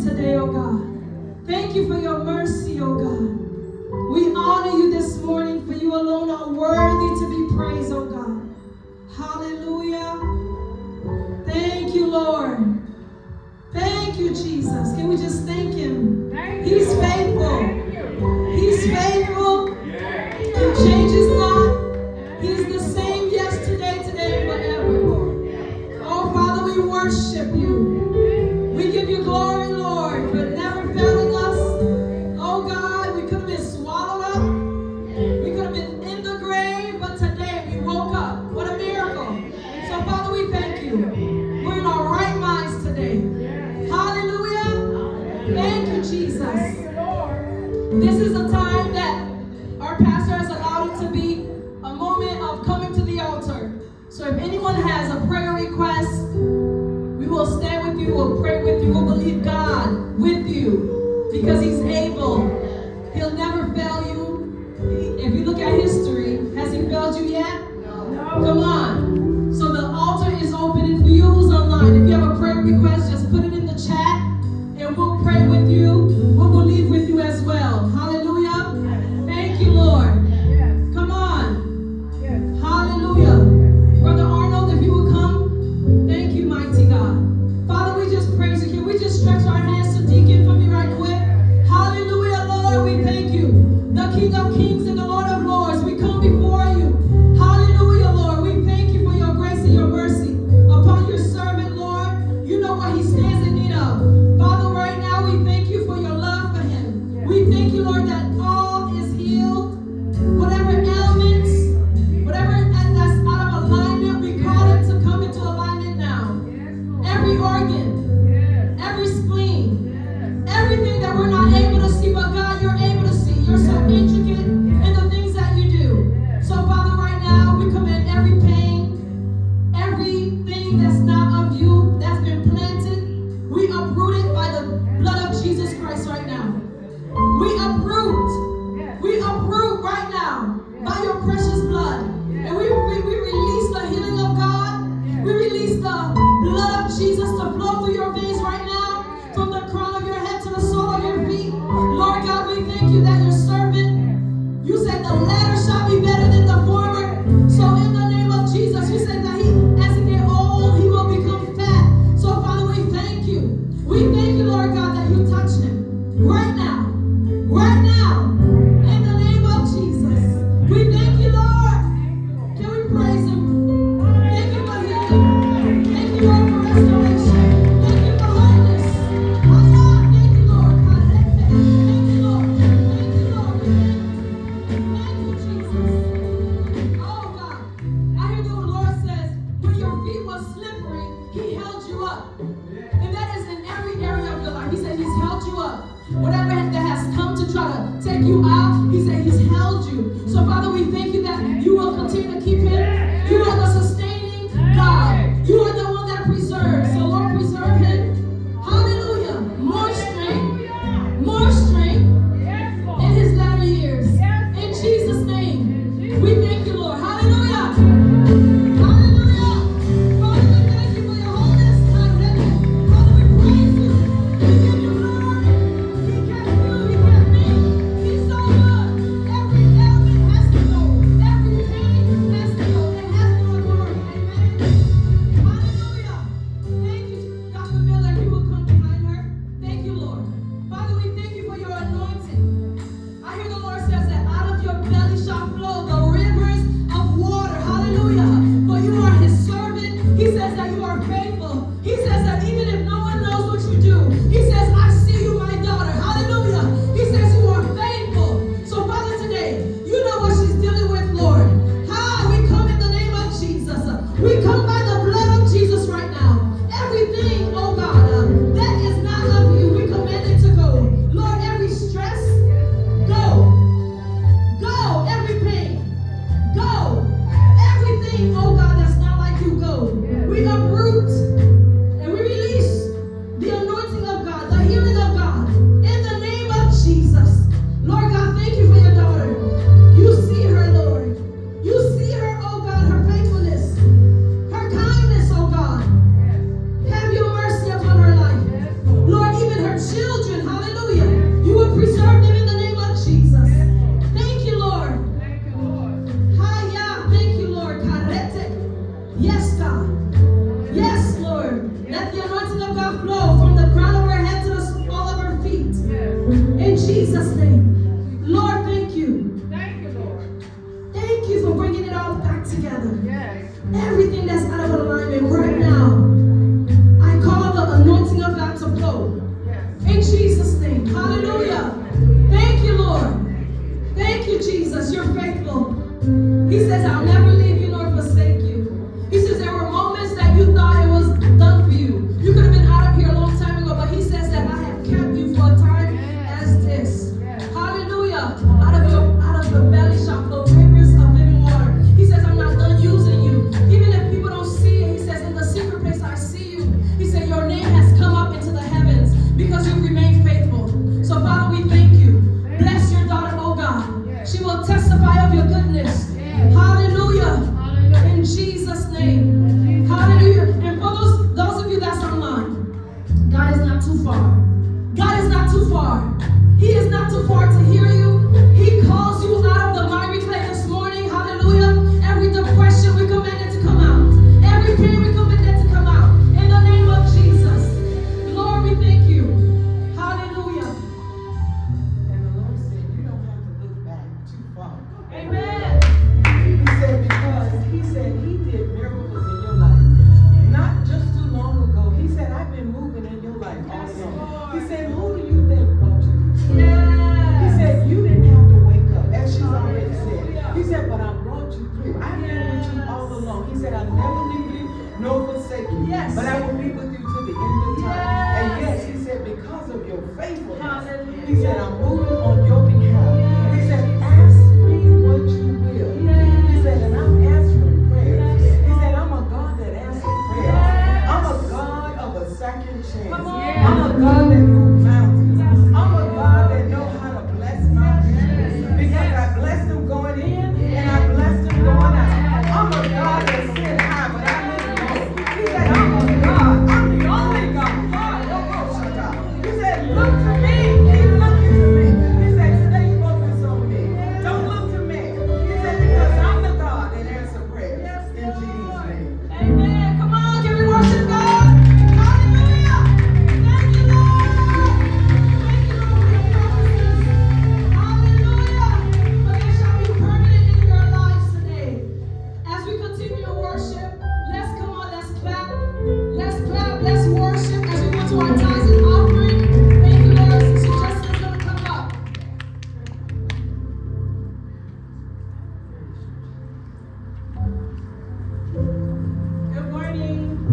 today, oh God. Thank you for your mercy, oh God. We honor you this morning, for you alone are worthy to be praised, oh God. Hallelujah. Thank you, Lord. Thank you, Jesus. Can we just thank him? He's faithful. He's faithful. He changes not. He's the same yesterday, today, forever. Oh, Father, we worship you. We give you glory, Lord, for never failing us. Oh, God, we could have been swallowed up. We could have been in the grave, but today we woke up. What a miracle. So, Father, we thank you. We're in our right minds today. Hallelujah. Thank you, Jesus. This is a time that our pastor has allowed it to be a moment of coming to the altar. So if anyone has a prayer request, we will stand with you, we'll pray with you, we'll believe God with you, because he's able. He'll never fail you. If you look at history, has he failed you yet? No. Come on. So the altar is open, and for you who's online, if you have a prayer request, just put it in the chat, and we'll pray with you. We'll believe with you as well. Hallelujah. Thank you, Lord. Come on. Hallelujah. Brother Arnold, if you will come. Thank you, mighty God. Father, we just praise you. Can we just stretch our hands to Deacon for me right quick? Hallelujah, Lord, we thank you. The King of Kings and the Lord of Lords, we come before you. Hallelujah, Lord. We thank you for your grace and your mercy upon your servant, Lord. You know what he stands in need of. Father, right now we thank you for your love for him. We thank you, Lord, that all is healed. Whatever ailments, whatever that's out of alignment, we call it to come into alignment now. Every organ, every spleen, everything that we're not able to see, but God, you're able to see. You're so intricate in the things that you do. So, Father, right now, we command every pain, everything that's not of you, that's been planted, we uproot it by the blood of Jesus Christ right now. We uproot right now by your precious blood. And we release the healing of God. We release the blood of Jesus to flow through your veins right now, from the crown of your head to the sole of your feet. Lord God, we thank you that your servant, you said the latter shall be better than the former. So in the name of Jesus, you said that as he gets old, he will become fat. So Father, we thank you. We thank you, Lord God, that you touch him right now. Right now. In the name of Jesus. We thank you, Lord. Can we praise him? Thank you for healing. Thank you, Lord, for restoration. Thank you for wholeness. Allah, thank you, Lord. Thank you, Lord. Thank you, Lord. Thank you, Jesus. Oh, God. I hear the Lord says, when your feet were slippery, he held you up. And that is in every area of your life. He said he's held you up. Whatever that has come to try to take you out, he said he's held you. So, Father, we thank you that you will continue to keep him. You are the sustaining God. You are the one that preserves. So, Lord, preserve him. Hallelujah. More strength in his latter years. In Jesus' name, we thank you, Lord. Hallelujah. Hallelujah. Father, we thank you for your holiness. Father, we praise you. We give you glory. He kept you. He kept me. He's so good. Every ailment has to go. Every pain has to go. It has no authority. Amen. Hallelujah. Thank you, Dr. Miller. You will come behind her. Thank you, Lord. Father, we thank you for your anointing. I hear the Lord says that out of your belly shall flow the rivers of water. Hallelujah. For you are his servant. He says that you are faithful. He says that even if no one knows what you do, he says, I see you, my daughter. Hallelujah. He says you are faithful. So, Father, today, you know what she's dealing with, Lord. We come in the name of Jesus. We come by the blood of Jesus right now. Everything, oh God, that is not of you, we command it to go. Lord, every stress, go. Go. Every pain, go. Everything, oh God, that's not like you, go. We uproot and we release the anointing of God, the healing of God, in the name of Jesus. Lord God, thank you for your daughter. You see her, Lord. You see her, oh God, her faithfulness, her God. Yes, Lord. Let the anointing of God flow from the crown of her head to the sole of her feet. In Jesus' name. Lord, thank you. Thank you, Lord. Thank you for bringing it all back together. Yes. Everything that's out of alignment right now, I call the anointing of God to flow. In Jesus' name. Hallelujah. Thank you, Lord. Thank you, Jesus. You're faithful. He says, I'll never leave you nor forsake you. He says there were moments that you thought it was done for you. You could have been out of here a long time ago, but he says that I have kept you for a time as this. Hallelujah. Out of your belly shall flow rivers of living water. He says, I'm not done using you. Even if people don't see it, he says, in the secret place I see you. He said, your name has come up into the heavens because you remain faithful. So Father, we thank you. Bless your daughter, oh God. She will testify of your goodness. Hallelujah. In Jesus' name. Hallelujah. And for those of you that's online, God is not too far. God is not too far. He is not too far to hear you. He calls you out of the miry clay this morning. Hallelujah. Every depression, we command it to come out. Every pain, we command it to come out. In the name of Jesus. Lord, we thank you. Hallelujah. And the Lord said, you don't have to look back too far. Amen. He said, because he said he did miracles in your life. Not just too long ago. He said, I've been moving in your life all along. He said, who do you think brought you this? He said, you didn't have to wake up, as she's already said. He said, but I brought you through. I've been with you all along. He said, I'll never leave you nor forsake you. But I will be with you